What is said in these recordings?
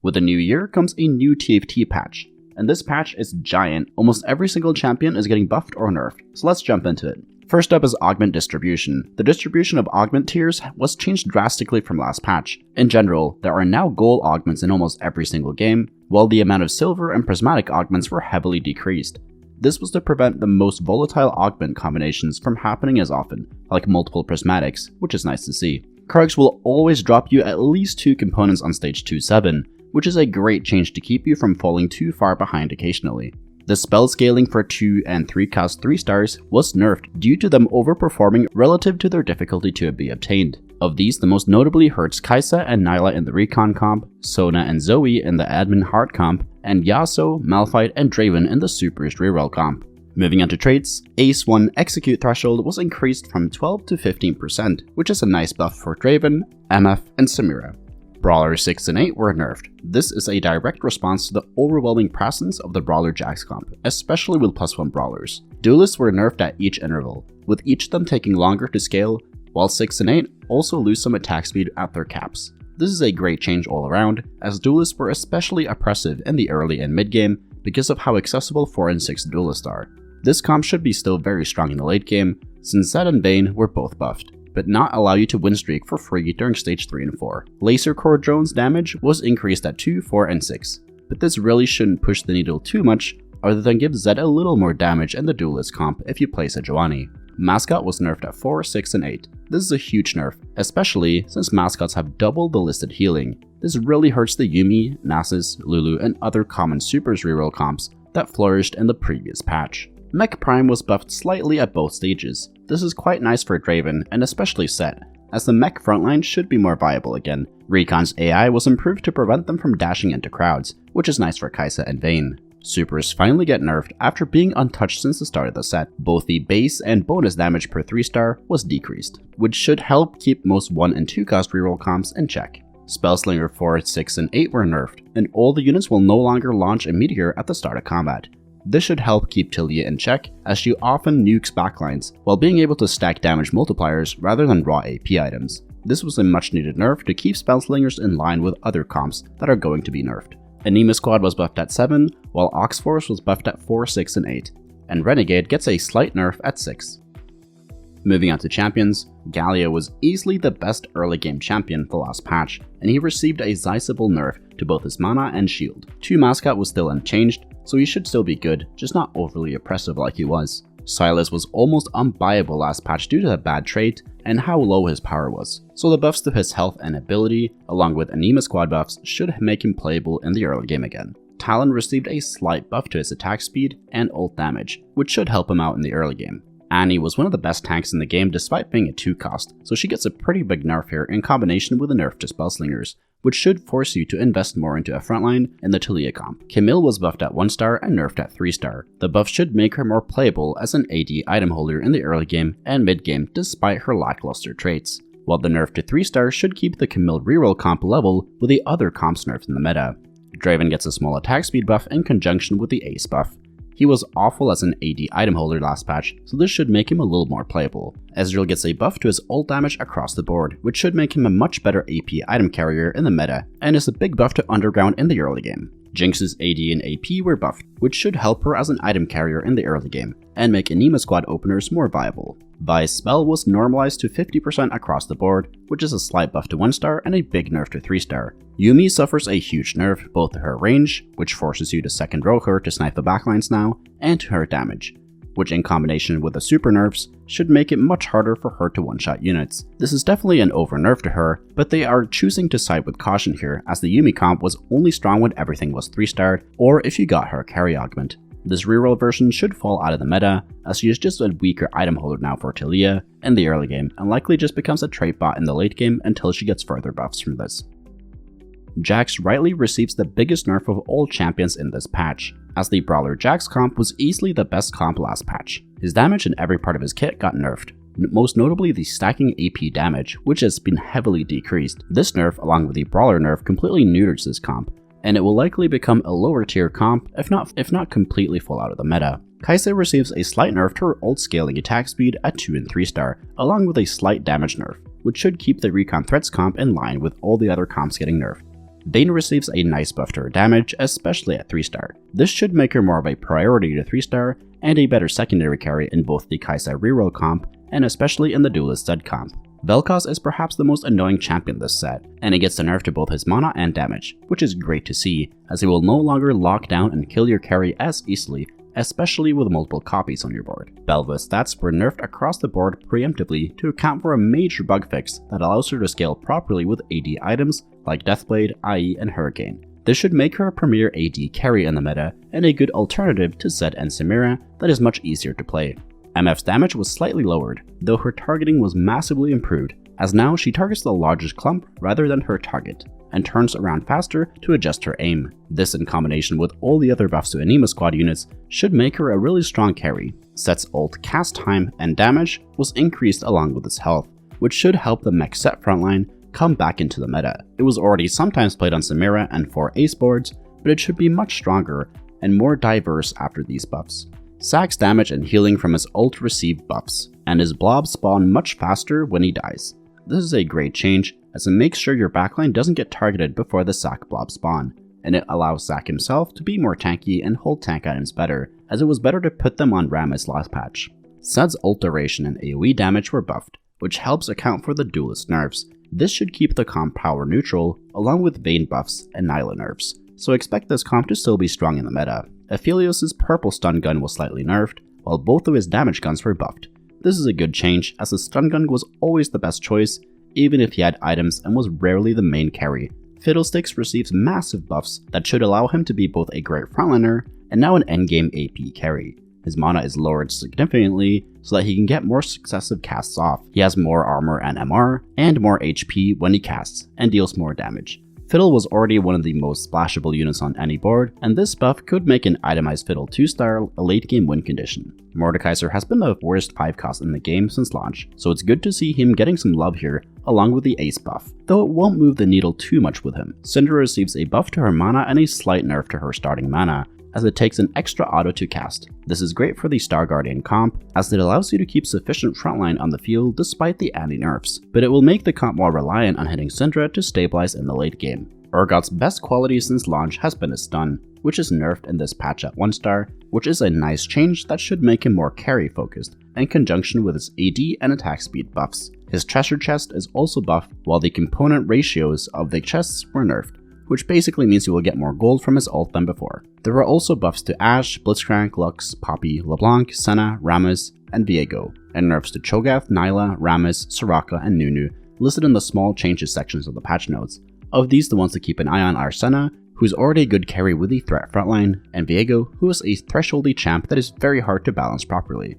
With the new year comes a new TFT patch, and this patch is giant. Almost every single champion is getting buffed or nerfed, so let's jump into it. First up is Augment distribution. The distribution of Augment tiers was changed drastically from last patch. In general, there are now gold Augments in almost every single game, while the amount of silver and prismatic Augments were heavily decreased. This was to prevent the most volatile Augment combinations from happening as often, like multiple prismatics, which is nice to see. Kargs will always drop you at least 2 components on stage 2-7, which is a great change to keep you from falling too far behind occasionally. The spell scaling for 2 and 3 cost 3 stars was nerfed due to them overperforming relative to their difficulty to be obtained. Of these, the most notably hurts Kai'Sa and Nilah in the Recon comp, Sona and Zoe in the Admin Hard comp, and Yasuo, Malphite, and Draven in the Super's Reroll comp. Moving on to traits, Ace 1 Execute Threshold was increased from 12 to 15%, which is a nice buff for Draven, MF, and Samira. Brawlers 6 and 8 were nerfed. This is a direct response to the overwhelming presence of the Brawler Jax comp, especially with +1 brawlers. Duelists were nerfed at each interval, with each of them taking longer to scale, while 6 and 8 also lose some attack speed at their caps. This is a great change all around, as duelists were especially oppressive in the early and mid game because of how accessible 4 and 6 duelists are. This comp should be still very strong in the late game, since Zed and Vayne were both buffed, but not allow you to win streak for free during stage 3 and 4. Laser Core drones damage was increased at 2, 4, and 6, but this really shouldn't push the needle too much other than give Zed a little more damage in the duelist comp if you play Sejuani. Mascot was nerfed at 4, 6, and 8. This is a huge nerf, especially since mascots have double the listed healing. This really hurts the Yuumi, Nasus, Lulu, and other common Super's reroll comps that flourished in the previous patch. Mech Prime was buffed slightly at both stages. This is quite nice for Draven, and especially Set, as the mech frontline should be more viable again. Recon's AI was improved to prevent them from dashing into crowds, which is nice for Kai'Sa and Vayne. Supers finally get nerfed after being untouched since the start of the set. Both the base and bonus damage per 3-star was decreased, which should help keep most 1 and 2 cost reroll comps in check. Spellslinger 4, 6, and 8 were nerfed, and all the units will no longer launch a meteor at the start of combat. This should help keep Taliyah in check, as she often nukes backlines, while being able to stack damage multipliers rather than raw AP items. This was a much needed nerf to keep Spellslingers in line with other comps that are going to be nerfed. Anima Squad was buffed at 7, while Oxforce was buffed at 4, 6, and 8, and Renegade gets a slight nerf at 6. Moving on to champions, Galio was easily the best early game champion the last patch, and he received a sizable nerf to both his mana and shield. 2 Mascot was still unchanged, so he should still be good, just not overly oppressive like he was. Sylas was almost unbuyable last patch due to the bad trait and how low his power was, so the buffs to his health and ability, along with Anima Squad buffs, should make him playable in the early game again. Talon received a slight buff to his attack speed and ult damage, which should help him out in the early game. Annie was one of the best tanks in the game despite being a 2 cost, so she gets a pretty big nerf here in combination with a nerf to Spellslingers, which should force you to invest more into a frontline in the Taliyah comp. Camille was buffed at 1 star and nerfed at 3 star. The buff should make her more playable as an AD item holder in the early game and mid game despite her lackluster traits, while the nerf to 3 star should keep the Camille reroll comp level with the other comps nerfed in the meta. Draven gets a small attack speed buff in conjunction with the Ace buff. He was awful as an AD item holder last patch, so this should make him a little more playable. Ezreal gets a buff to his ult damage across the board, which should make him a much better AP item carrier in the meta, and is a big buff to Underground in the early game. Jinx's AD and AP were buffed, which should help her as an item carrier in the early game, and make Anima Squad openers more viable. Vi's spell was normalized to 50% across the board, which is a slight buff to 1 star and a big nerf to 3 star. Yuumi suffers a huge nerf, both to her range, which forces you to second row her to snipe the backlines now, and to her damage, which in combination with the super nerfs, should make it much harder for her to one-shot units. This is definitely an over nerf to her, but they are choosing to side with caution here, as the Yuumi comp was only strong when everything was 3-starred, or if you got her carry augment. This reroll version should fall out of the meta, as she is just a weaker item holder now for Taliyah in the early game, and likely just becomes a trait bot in the late game until she gets further buffs from this. Jax rightly receives the biggest nerf of all champions in this patch, as the Brawler Jax comp was easily the best comp last patch. His damage in every part of his kit got nerfed, most notably the stacking AP damage, which has been heavily decreased. This nerf, along with the Brawler nerf, completely neuters this comp, and it will likely become a lower tier comp if not completely fall out of the meta. Kai'Sa receives a slight nerf to her ult scaling attack speed at 2 and 3 star, along with a slight damage nerf, which should keep the Recon Threats comp in line with all the other comps getting nerfed. Vayne receives a nice buff to her damage, especially at 3-star. This should make her more of a priority to 3-star and a better secondary carry in both the Kai'Sa reroll comp and especially in the Duelist Zed comp. Vel'Koz is perhaps the most annoying champion this set, and he gets the nerf to both his mana and damage, which is great to see, as he will no longer lock down and kill your carry as easily, especially with multiple copies on your board. Bel'Veth's stats were nerfed across the board preemptively to account for a major bug fix that allows her to scale properly with AD items like Deathblade, IE, and Hurricane. This should make her a premier AD carry in the meta and a good alternative to Zed and Samira that is much easier to play. MF's damage was slightly lowered, though her targeting was massively improved, as now she targets the largest clump rather than her target, and turns around faster to adjust her aim. This in combination with all the other buffs to Anima squad units should make her a really strong carry. Set's ult cast time and damage was increased along with its health, which should help the mech Set frontline come back into the meta. It was already sometimes played on Samira and 4 ace boards, but it should be much stronger and more diverse after these buffs. Zack's damage and healing from his ult receive buffs, and his blobs spawn much faster when he dies. This is a great change, as it makes sure your backline doesn't get targeted before the Zack blob spawn, and it allows Zack himself to be more tanky and hold tank items better, as it was better to put them on Rammus last patch. Zed's ult duration and AoE damage were buffed, which helps account for the duelist nerfs. This should keep the comp power neutral, along with Vayne buffs and Nyla nerfs, so expect this comp to still be strong in the meta. Aphelios' purple stun gun was slightly nerfed, while both of his damage guns were buffed. This is a good change, as the stun gun was always the best choice, even if he had items and was rarely the main carry. Fiddlesticks receives massive buffs that should allow him to be both a great frontliner and now an endgame AP carry. His mana is lowered significantly so that he can get more successive casts off. He has more armor and MR, and more HP when he casts, and deals more damage. Fiddle was already one of the most splashable units on any board, and this buff could make an itemized Fiddle 2-star a late game win condition. Mordekaiser has been the worst 5 cost in the game since launch, so it's good to see him getting some love here along with the ace buff, though it won't move the needle too much with him. Syndra receives a buff to her mana and a slight nerf to her starting mana, as it takes an extra auto to cast. This is great for the Star Guardian comp, as it allows you to keep sufficient frontline on the field despite the anti-nerfs, but it will make the comp more reliant on hitting Syndra to stabilize in the late game. Urgot's best quality since launch has been his stun, which is nerfed in this patch at 1-star, which is a nice change that should make him more carry focused, in conjunction with his AD and attack speed buffs. His treasure chest is also buffed, while the component ratios of the chests were nerfed, which basically means you will get more gold from his ult than before. There were also buffs to Ashe, Blitzcrank, Lux, Poppy, LeBlanc, Senna, Rammus, and Viego, and nerfs to Cho'Gath, Nyla, Rammus, Soraka, and Nunu, listed in the small changes sections of the patch notes. Of these, the ones to keep an eye on are Senna, who's already a good carry with the threat frontline, and Viego, who is a thresholdy champ that is very hard to balance properly.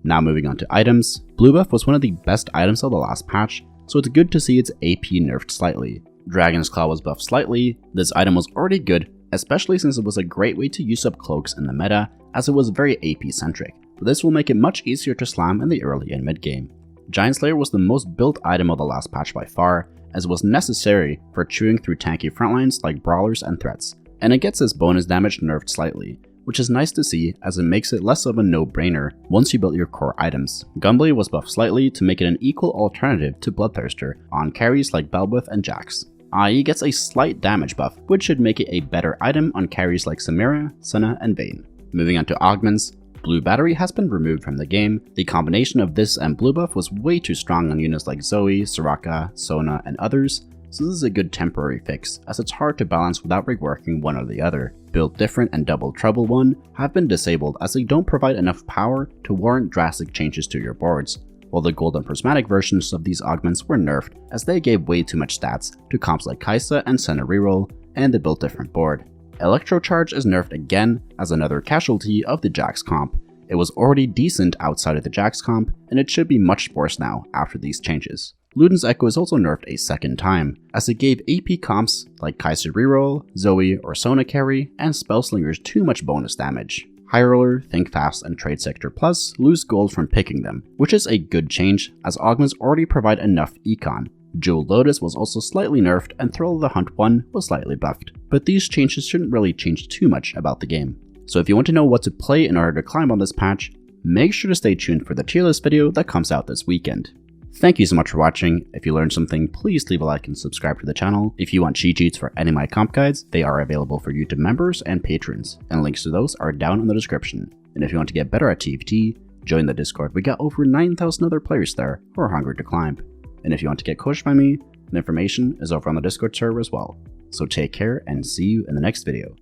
Now moving on to items, Blue Buff was one of the best items of the last patch, so it's good to see its AP nerfed slightly. Dragon's Claw was buffed slightly. This item was already good, especially since it was a great way to use up cloaks in the meta, as it was very AP centric, but this will make it much easier to slam in the early and mid game. Giant Slayer was the most built item of the last patch by far, as it was necessary for chewing through tanky frontlines like brawlers and threats, and it gets its bonus damage nerfed slightly, which is nice to see as it makes it less of a no-brainer once you build your core items. Gunblade was buffed slightly to make it an equal alternative to Bloodthirster on carries like Bel'Veth and Jax. IE gets a slight damage buff, which should make it a better item on carries like Samira, Senna, and Vayne. Moving on to augments, Blue Battery has been removed from the game. The combination of this and Blue Buff was way too strong on units like Zoe, Soraka, Sona, and others, so this is a good temporary fix, as it's hard to balance without reworking one or the other. Build Different and Double Trouble 1 have been disabled as they don't provide enough power to warrant drastic changes to your boards, while the gold and prismatic versions of these augments were nerfed as they gave way too much stats to comps like Kai'Sa and Senna Reroll and the Build Different board. Electrocharge is nerfed again as another casualty of the Jax comp. It was already decent outside of the Jax comp, and it should be much worse now after these changes. Luden's Echo is also nerfed a second time, as it gave AP comps like Kai'Sa Reroll, Zoe or Sona carry, and Spellslingers too much bonus damage. High Roller, Think Fast, and Trade Sector Plus lose gold from picking them, which is a good change as augments already provide enough econ. Jewel Lotus was also slightly nerfed and Thrill of the Hunt 1 was slightly buffed, but these changes shouldn't really change too much about the game. So if you want to know what to play in order to climb on this patch, make sure to stay tuned for the tier list video that comes out this weekend. Thank you so much for watching. If you learned something, please leave a like and subscribe to the channel. If you want cheat sheets for any of my comp guides, they are available for YouTube members and patrons, and links to those are down in the description. And if you want to get better at TFT, join the Discord. We got over 9,000 other players there who are hungry to climb. And if you want to get coached by me, the information is over on the Discord server as well. So take care and see you in the next video.